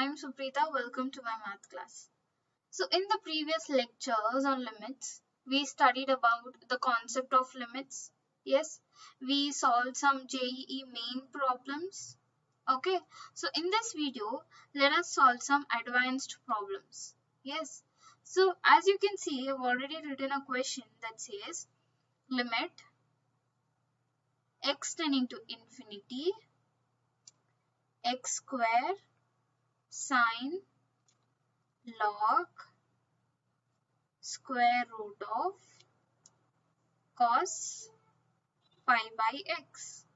I am Supreetha. Welcome to my math class. So in the previous lectures on limits, we studied about the concept of limits. Yes, we solved some JEE main problems. Okay, so in this video, let us solve some advanced problems. Yes, so as you can see, I've already written a question that says limit x tending to infinity x square sine log square root of cos pi by x.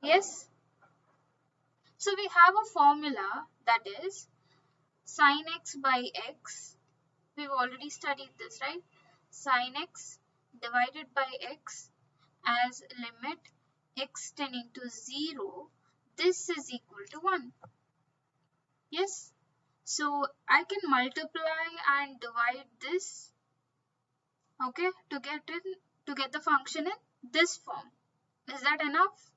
Yes, so we have a formula that is sin x by x. We've already studied this, right? Sin x divided by x as limit x tending to 0. This is equal to 1. Yes, so I can multiply and divide this, okay, to get the function in this form. Is that enough?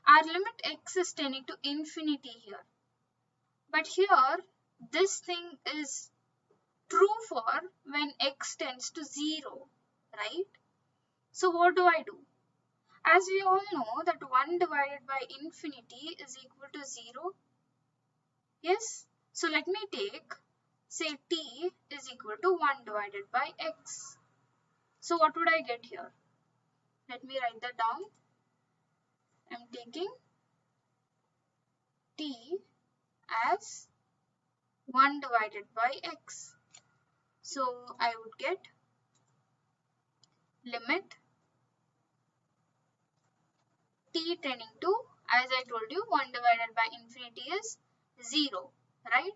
Our limit x is tending to infinity here. But here, this thing is true for when x tends to 0, right? So what do I do? As we all know that 1 divided by infinity is equal to 0. Yes? So let me take, say t is equal to 1 divided by x. So what would I get here? Let me write that down. I'm taking t as 1 divided by x. So I would get limit t tending to, as I told you, 1 divided by infinity is 0, right?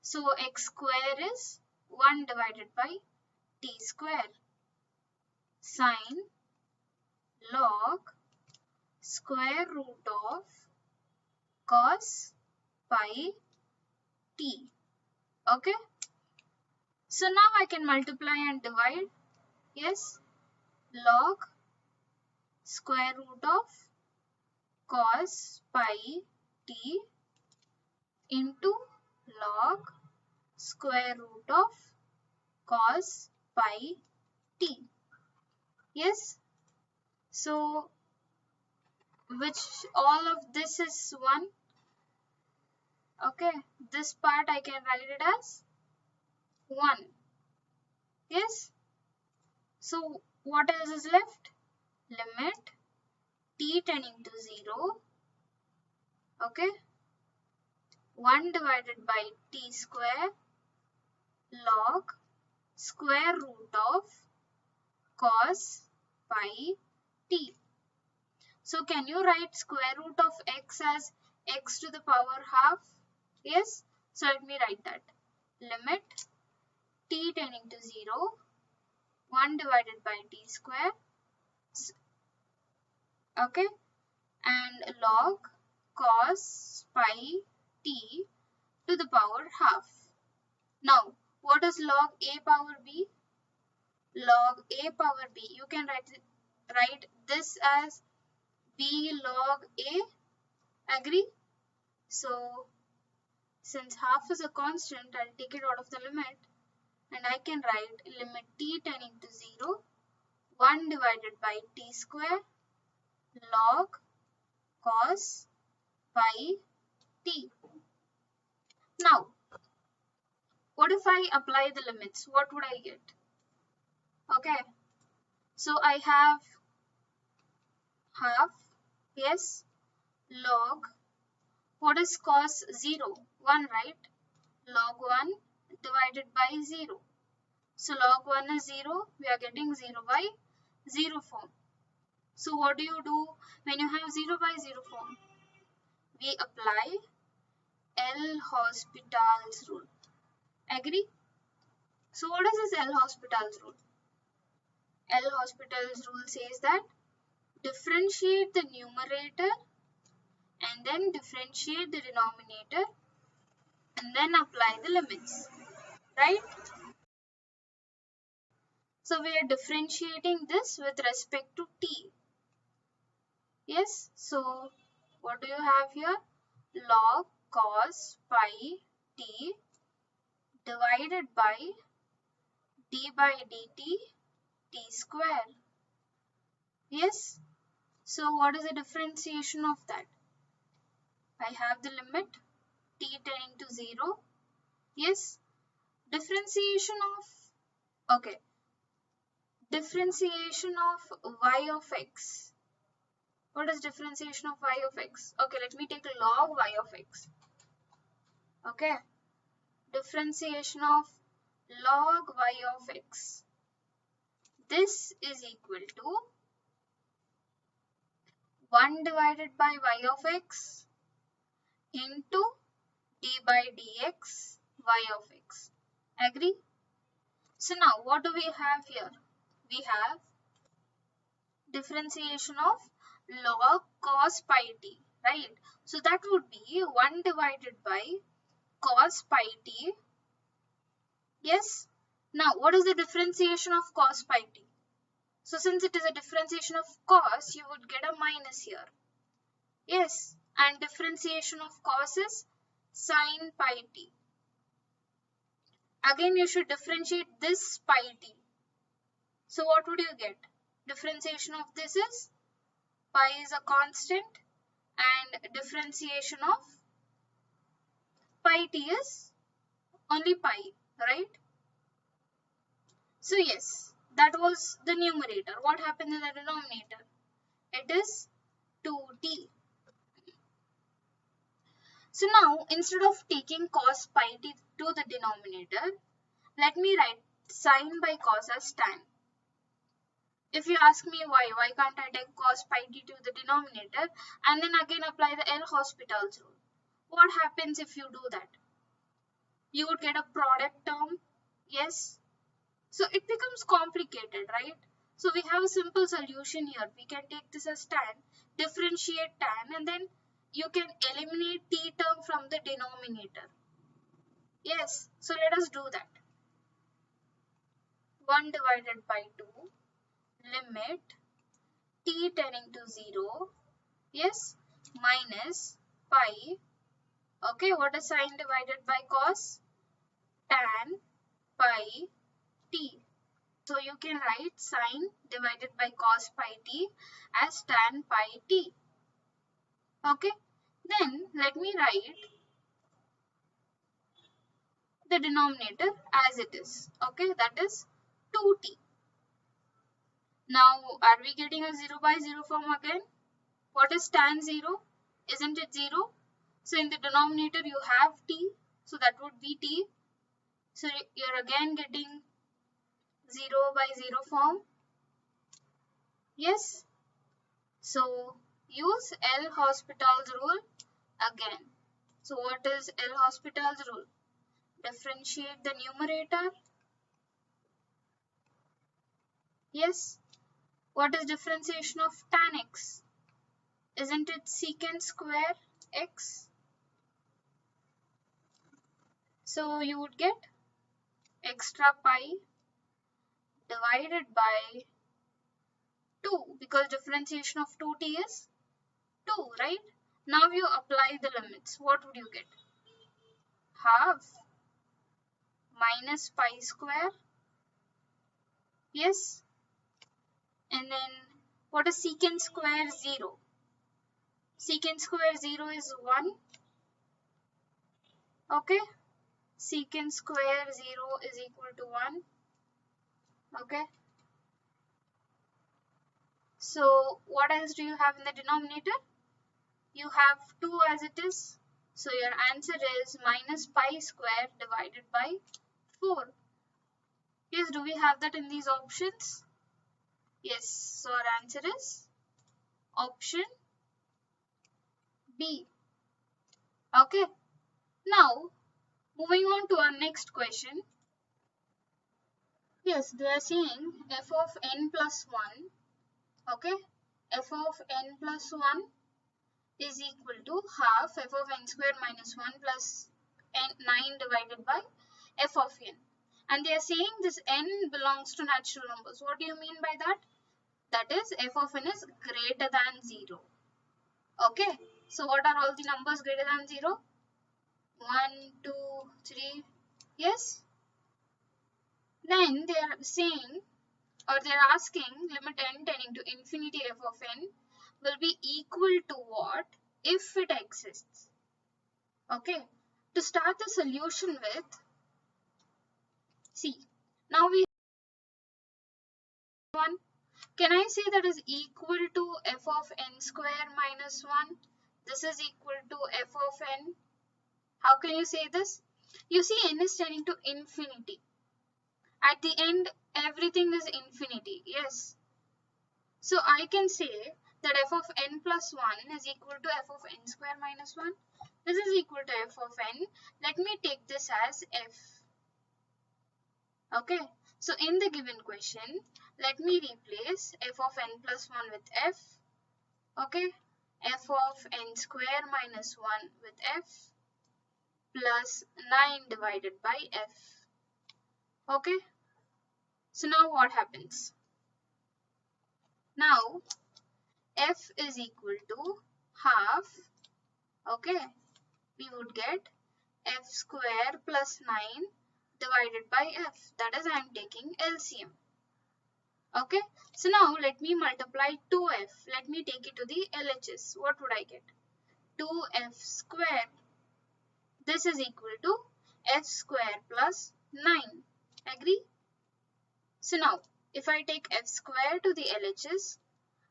So x square is 1 divided by t square sine log square root of cos pi t. Okay, so now I can multiply and divide. Yes, log square root of cos pi t into log square root of cos pi t. Yes, so which all of this is 1. Okay, this part I can write it as 1. Yes, so what else is left? Limit t tending to 0, okay, 1 divided by t square log square root of cos pi t. So can you write square root of x as x to the power half? Yes, so let me write that. Limit t tending to 0, 1 divided by t square, okay, and log cos pi t to the power half. Now, what is log a power b? Log a power b, you can write this as b log a, agree? So, since half is a constant, I'll take it out of the limit and I can write limit t tending to 0, 1 divided by t square log cos pi t. Now, what if I apply the limits? What would I get? Okay, so I have half, yes, log, what is cos 0? 1, right? Log 1 divided by 0. So log 1 is 0, we are getting 0 by 0 form. So what do you do when you have 0 by 0 form? We apply L'Hospital's rule. Agree? So what is this L'Hospital's rule? L'Hospital's rule says that differentiate the numerator and then differentiate the denominator and then apply the limits, right? So we are differentiating this with respect to t. Yes, so what do you have here? Log cos pi t divided by d by dt t square. Yes. So what is the differentiation of that? I have the limit t tending to 0. Yes. Differentiation of, okay, differentiation of y of x. What is differentiation of y of x? Okay, let me take log y of x. Okay. Differentiation of log y of x. This is equal to 1 divided by y of x into d by dx y of x. Agree? So now what do we have here? We have differentiation of log cos pi t, right? So that would be 1 divided by cos pi t. Yes. Now what is the differentiation of cos pi t? So since it is a differentiation of cos, you would get a minus here. Yes. And differentiation of cos is sin pi t. Again you should differentiate this pi t. So what would you get? Differentiation of this is pi is a constant and differentiation of pi t is only pi, right? So yes, that was the numerator. What happened in the denominator? It is 2t. So now instead of taking cos pi t to the denominator, let me write sin by cos as tan. If you ask me why can't I take cos pi t to the denominator and then again apply the L'Hospital's rule? What happens if you do that? You would get a product term. Yes. So it becomes complicated, right? So we have a simple solution here. We can take this as tan, differentiate tan, and then you can eliminate t term from the denominator. Yes. So let us do that. 1 divided by 2 limit t tending to 0. Yes. Minus pi. Okay. What is sin divided by cos? Tan pi t. So you can write sin divided by cos pi t as tan pi t. Okay. Then let me write the denominator as it is. Okay. That is 2t. Now are we getting a 0 by 0 form again? What is tan 0? Isn't it 0? So in the denominator you have t. So that would be t. So you're again getting 0 by 0 form. Yes. So use L'Hospital's rule again. So what is L'Hospital's rule? Differentiate the numerator. Yes. What is differentiation of tan x? Isn't it secant square x? So you would get extra pi divided by 2 because differentiation of 2t is 2, right? Now you apply the limits. What would you get? Half minus pi square. Yes. And then what is secant square 0? Secant square 0 is 1. Okay. Secant square 0 is equal to 1. Okay. So what else do you have in the denominator? You have 2 as it is. So your answer is minus pi square divided by 4. Yes, do we have that in these options? Yes, so our answer is option B. Okay. Now, moving on to our next question. Yes, they are saying f of n plus 1. Okay. F of n plus 1 is equal to half f of n square minus 1 plus n 9 divided by f of n. And they are saying this n belongs to natural numbers. What do you mean by that? That is f of n is greater than 0. Okay. So what are all the numbers greater than 0? 1, 2, 3. Yes. Then they are saying, or they are asking, limit n tending to infinity f of n will be equal to what if it exists. Okay. To start the solution with, see, now we have 1. Can I say that is equal to f of n square minus 1? This is equal to f of n. How can you say this? You see, n is tending to infinity. At the end, everything is infinity. Yes. So I can say that f of n plus 1 is equal to f of n square minus 1. This is equal to f of n. Let me take this as f. Okay. So in the given question, let me replace f of n plus 1 with f. Okay. F of n square minus 1 with f plus 9 divided by f. Okay. So now what happens? Now f is equal to half. Okay. We would get f square plus 9 divided by f. That is, I am taking LCM. Okay. So now let me multiply 2f. Let me take it to the LHS. What would I get? 2f square. This is equal to f square plus 9. Agree? So now, if I take f square to the LHS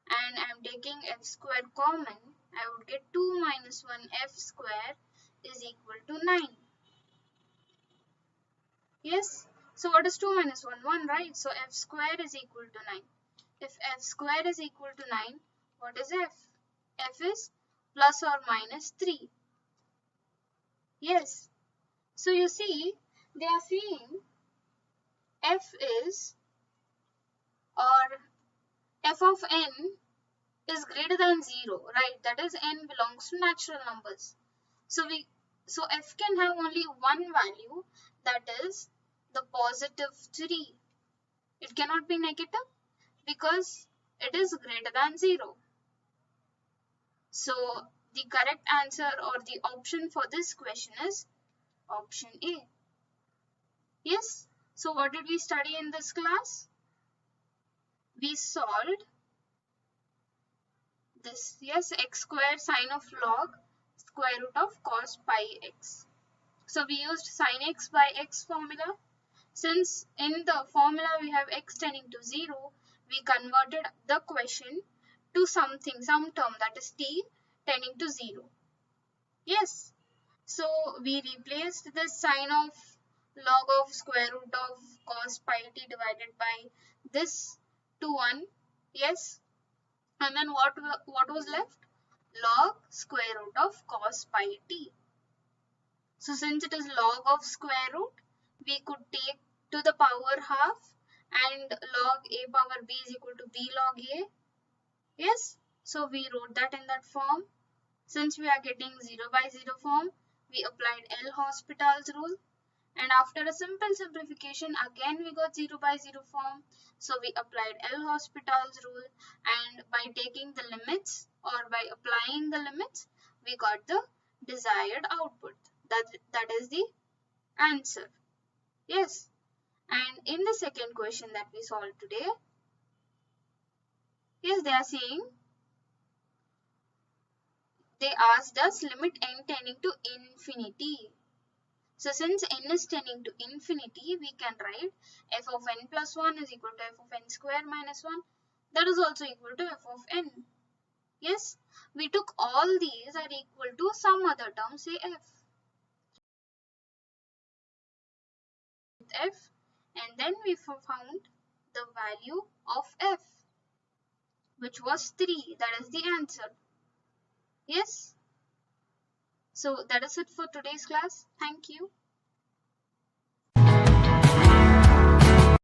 and I am taking f square common, I would get 2 minus 1 f square is equal to 9. Yes. So what is 2 minus 1? 1, right? So f square is equal to 9. If f square is equal to 9, what is f? F is plus or minus 3. Yes. So you see, they are saying f is, or f of n is greater than 0, right? That is, n belongs to natural numbers. So f can have only one value, that is the positive 3. It cannot be negative because it is greater than 0. So the correct answer or the option for this question is option A. Yes. So what did we study in this class? We solved this. Yes, x square sine of log square root of cos pi x. So we used sin x by x formula. Since in the formula we have x tending to 0, we converted the question to something, some term, that is t tending to 0. Yes. So we replaced the sine of log of square root of cos pi t divided by this to 1. Yes. And then what was left? Log square root of cos pi t. So since it is log of square root, we could take to the power half, and log a power b is equal to b log a. Yes. So we wrote that in that form. Since we are getting 0 by 0 form, we applied L'Hospital's rule. And after a simple simplification, again we got 0 by 0 form. So we applied L'Hospital's rule, and by taking the limits or by applying the limits, we got the desired output. That is the answer. Yes. And in the second question that we solved today, yes, they are saying, they asked us limit n tending to infinity. So since n is tending to infinity, we can write f of n plus 1 is equal to f of n square minus 1. That is also equal to f of n. Yes, we took all these are equal to some other term, say f. F, and then we found the value of f, which was 3. That is the answer. Yes. So that is it for today's class. Thank you.